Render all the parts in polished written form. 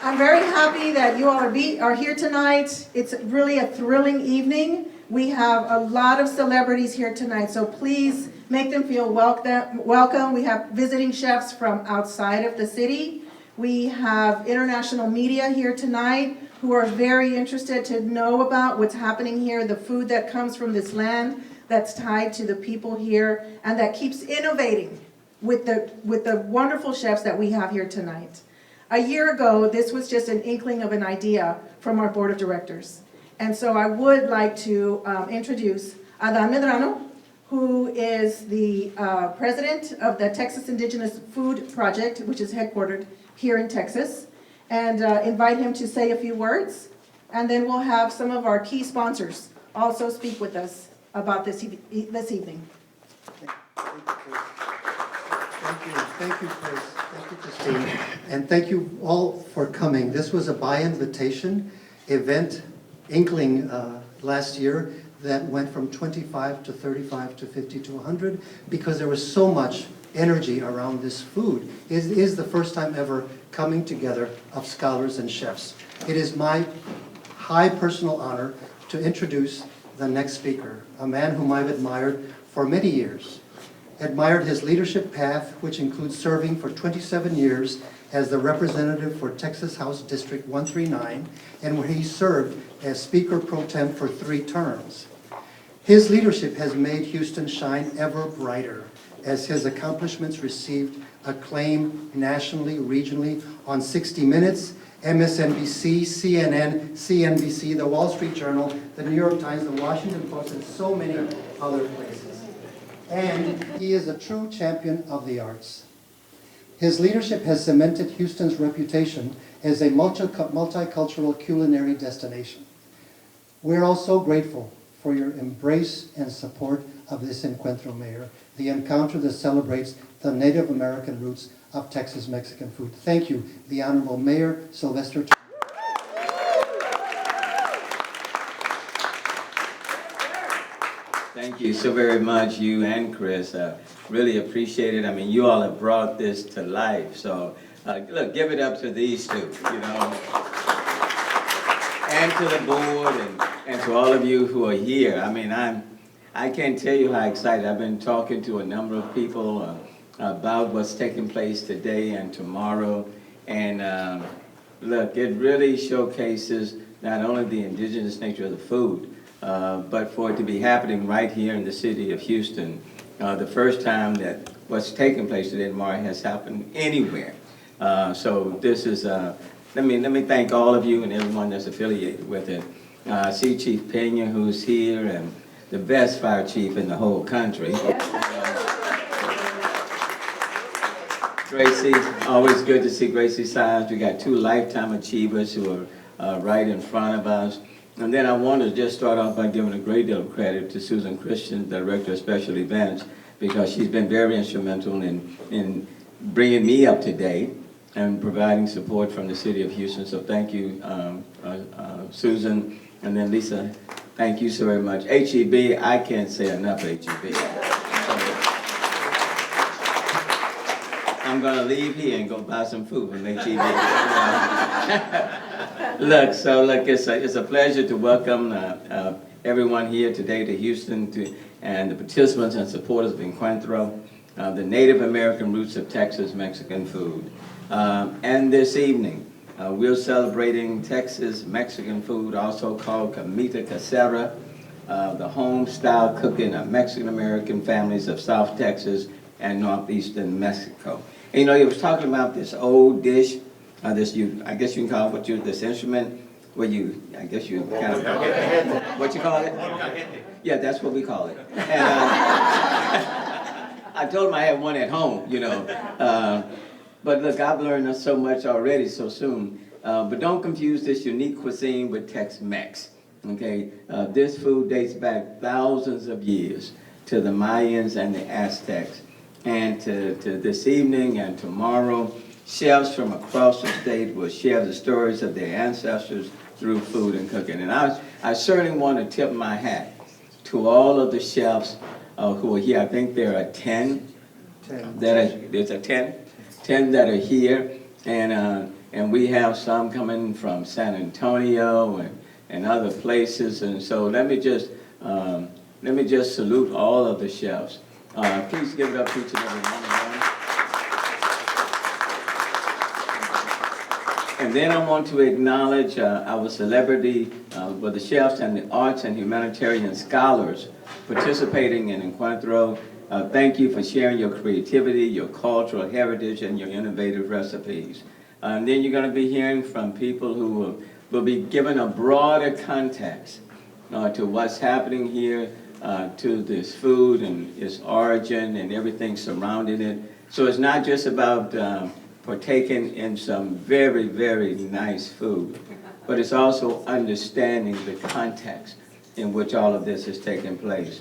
I'm very happy that you all are here tonight. It's really a thrilling evening. We have a lot of celebrities here tonight, so please make them feel welcome. We have visiting chefs from outside of the city. We have international media here tonight who are very interested to know about what's happening here, the food that comes from this land that's tied to the people here, and that keeps innovating with the wonderful chefs that we have here tonight. A year ago, this was just an inkling of an idea from our board of directors. And so I would like to introduce Adán Medrano, who is the president of the Texas Indigenous Food Project, which is headquartered here in Texas, and invite him to say a few words. And then we'll have some of our key sponsors also speak with us about this evening. Thank you, Chris. Thank you, Christine. And thank you all for coming. This was a by-invitation event, inkling last year, that went from 25 to 35 to 50 to 100 because there was so much energy around this food. It is the first time ever coming together of scholars and chefs. It is my high personal honor to introduce the next speaker, a man whom I've admired for many years. Admired his leadership path, which includes serving for 27 years as the representative for Texas House District 139, and where he served as Speaker Pro Tem for 3 terms. His leadership has made Houston shine ever brighter as his accomplishments received acclaim nationally, regionally on 60 Minutes, MSNBC, CNN, CNBC, the Wall Street Journal, the New York Times, the Washington Post, and so many other places. And he is a true champion of the arts. His leadership has cemented Houston's reputation as a multicultural culinary destination. We're also grateful for your embrace and support of this Encuentro, Mayor, the encounter that celebrates the Native American roots of Texas Mexican food. Thank you, the Honorable Mayor Sylvester. Thank you so very much, you and Chris. Really appreciate it. I mean, you all have brought this to life. So, look, give it up to these two, you know, and to the board and to all of you who are here. I mean, I can't tell you how excited. I've been talking to a number of people about what's taking place today and tomorrow. And look, it really showcases not only the indigenous nature of the food, but for it to be happening right here in the city of Houston, the first time that what's taking place today and tomorrow has happened anywhere. So this is, let me thank all of you and everyone that's affiliated with it. I see Chief Pena, who's here, and the best fire chief in the whole country. Gracie, always good to see Gracie Sines. We got 2 lifetime achievers who are right in front of us. And then I want to just start off by giving a great deal of credit to Susan Christian, Director of Special Events, because she's been very instrumental in bringing me up to date and providing support from the city of Houston. So thank you, Susan. And then Lisa, thank you so very much. HEB, I can't say enough HEB. I'm going to leave here and go buy some food from HEB. Look, it's a pleasure to welcome everyone here today to Houston and the participants and supporters of Encuentro, the Native American roots of Texas Mexican food. And this evening, we're celebrating Texas Mexican food, also called Comida Casera, the home-style cooking of Mexican American families of South Texas and Northeastern Mexico. And, you know, he was talking about this old dish, I guess you can call it this instrument where I guess you kind of, what you call it? Yeah, that's what we call it. And I told him I had one at home, you know. But look, I've learned so much already so soon. But don't confuse this unique cuisine with Tex-Mex, okay? This food dates back thousands of years to the Mayans and the Aztecs. And to this evening and tomorrow, chefs from across the state will share the stories of their ancestors through food and cooking. And I certainly want to tip my hat to all of the chefs who are here. I think there are 10. There's 10 that are here. And and we have some coming from San Antonio and other places. And so let me just salute all of the chefs. Please give it up to each and every one of them. And then I want to acknowledge our celebrity, with the chefs and the arts and humanitarian scholars participating in Encuentro. Thank you for sharing your creativity, your cultural heritage, and your innovative recipes. And then you're going to be hearing from people who will be given a broader context to what's happening here, to this food and its origin and everything surrounding it. So it's not just about partaking in some very, very nice food, but it's also understanding the context in which all of this is taking place.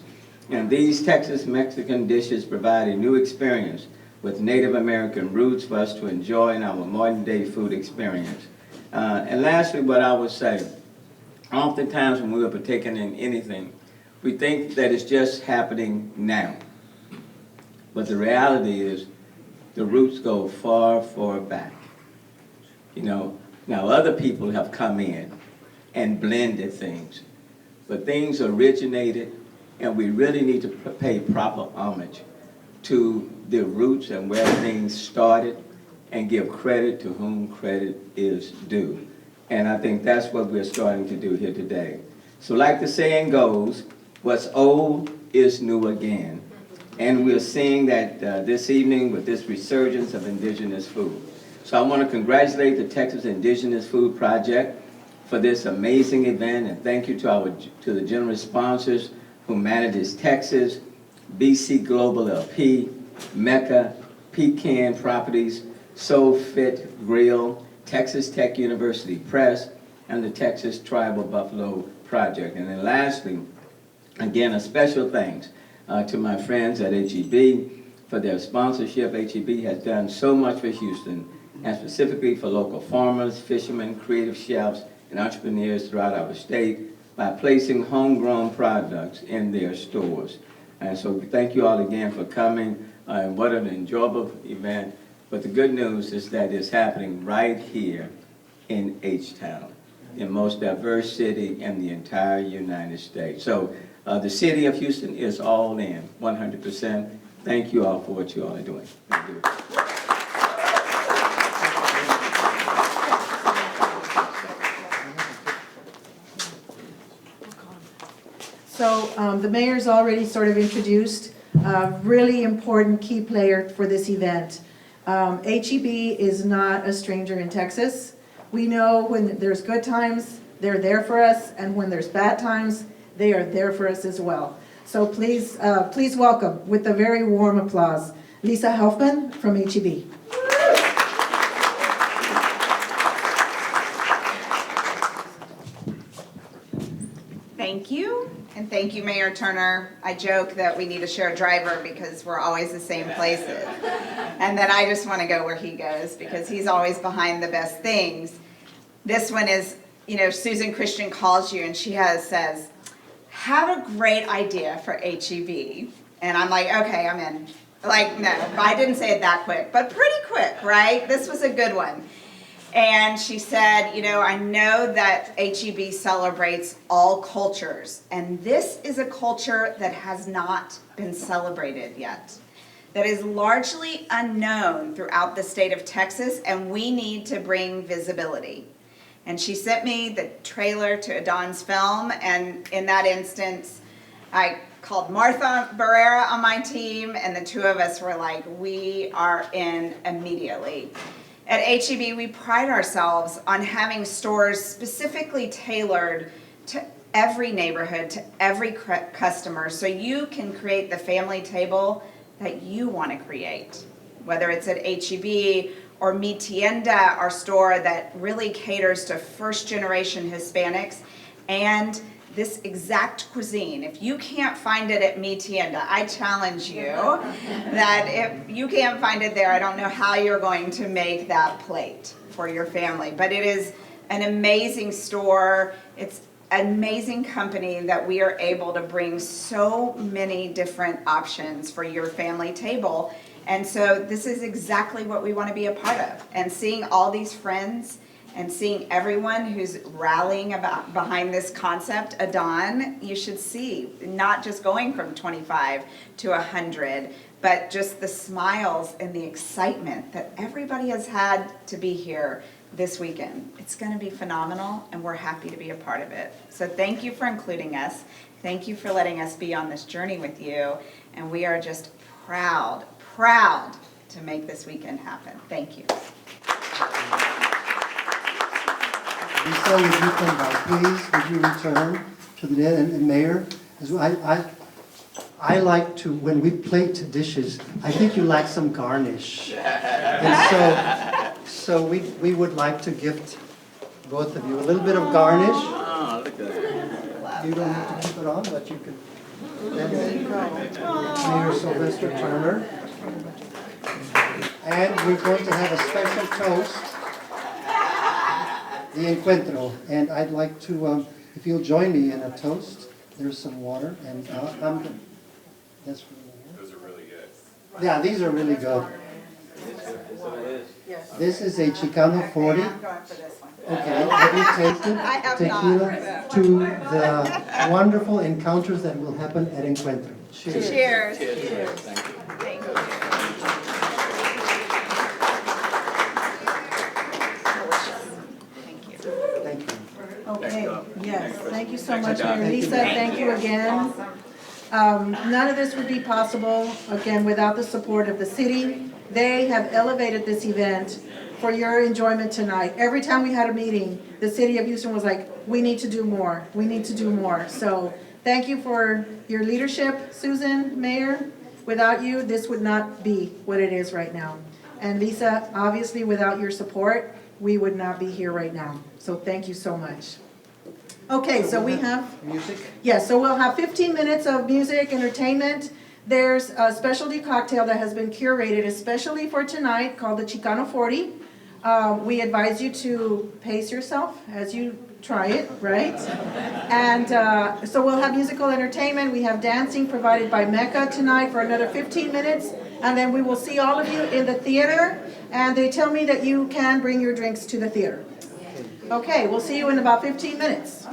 And these Texas-Mexican dishes provide a new experience with Native American roots for us to enjoy in our modern-day food experience. And lastly, what I would say, oftentimes when we are partaking in anything, we think that it's just happening now. But the reality is, the roots go far, far back. You know, now other people have come in and blended things, but things originated, and we really need to pay proper homage to the roots and where things started and give credit to whom credit is due. And I think that's what we're starting to do here today. So like the saying goes, what's old is new again. And we're seeing that this evening with this resurgence of indigenous food. So I want to congratulate the Texas Indigenous Food Project for this amazing event, and thank you to the generous sponsors who manages Texas, BC Global LP, Mecca, Pecan Properties, Soul Fit Grill, Texas Tech University Press, and the Texas Tribal Buffalo Project. And then lastly, again, a special thanks to my friends at HEB for their sponsorship. HEB has done so much for Houston, and specifically for local farmers, fishermen, creative chefs, and entrepreneurs throughout our state by placing homegrown products in their stores. And so thank you all again for coming, and what an enjoyable event. But the good news is that it's happening right here in H-Town, the most diverse city in the entire United States. So the city of Houston is all in, 100%. Thank you all for what you all are doing. Thank you. So the mayor's already sort of introduced a really important key player for this event. HEB is not a stranger in Texas. We know when there's good times, they're there for us, and when there's bad times, they are there for us as well. So please welcome, with a very warm applause, Lisa Helfman from HEB. Thank you, and thank you, Mayor Turner. I joke that we need to share a driver because we're always the same places. And then I just want to go where he goes because he's always behind the best things. This one is, you know, Susan Christian calls you and she says, have a great idea for HEB. And I'm like, okay, I'm in. Like, no, I didn't say it that quick, but pretty quick, right? This was a good one. And she said, you know, I know that HEB celebrates all cultures, and this is a culture that has not been celebrated yet, that is largely unknown throughout the state of Texas, and we need to bring visibility. And she sent me the trailer to Adon's film, and in that instance, I called Martha Barrera on my team, and the two of us were like, we are in immediately. At HEB, we pride ourselves on having stores specifically tailored to every neighborhood, to every customer, so you can create the family table that you want to create. Whether it's at HEB or Mi Tienda, our store that really caters to first-generation Hispanics, and this exact cuisine. If you can't find it at Mi Tienda, I challenge you that if you can't find it there, I don't know how you're going to make that plate for your family. But it is an amazing store. It's amazing company that we are able to bring so many different options for your family table. And so this is exactly what we want to be a part of. And seeing all these friends and seeing everyone who's rallying behind this concept, Adon, you should see, not just going from 25 to 100, but just the smiles and the excitement that everybody has had to be here this weekend. It's going to be phenomenal, and we're happy to be a part of it. So thank you for including us. Thank you for letting us be on this journey with you, and we are just proud to make this weekend happen. Thank you. Lisa, would you come back, please? Would you return to the dead? And Mayor, as well, I like to, when we plate dishes, I think you like some garnish. And so we would like to gift both of you a little bit of garnish. Oh, look at that. You don't have to keep it on, but you can. There you go. Mayor Sylvester Turner. And we're going to have a special toast, the Encuentro. And I'd like to, if you'll join me in a toast. There's some water, and that's really Those are really good. Yeah, these are really good. This is a Chicano 40. I'm going for this one. Okay, have you tasted I have tequila to the wonderful encounters that will happen at Encuentro? Cheers. Cheers. Cheers. Thank you. Thank you. Thank you. Thank you. Okay, yes, thank you so Thanks, much, John. Mayor Lisa, thank you again. None of this would be possible, again, without the support of the city. They have elevated this event for your enjoyment tonight. Every time we had a meeting, the city of Houston was like, we need to do more, we need to do more. So thank you for your leadership, Susan, Mayor. Without you, this would not be what it is right now. And Lisa, obviously without your support, we would not be here right now. So thank you so much. Okay, so we have, Music? yes, so we'll have 15 minutes of music, entertainment. There's a specialty cocktail that has been curated especially for tonight called the Chicano 40. We advise you to pace yourself as you try it, right? And so we'll have musical entertainment. We have dancing provided by Mecca tonight for another 15 minutes. And then we will see all of you in the theater. And they tell me that you can bring your drinks to the theater. Okay, we'll see you in about 15 minutes.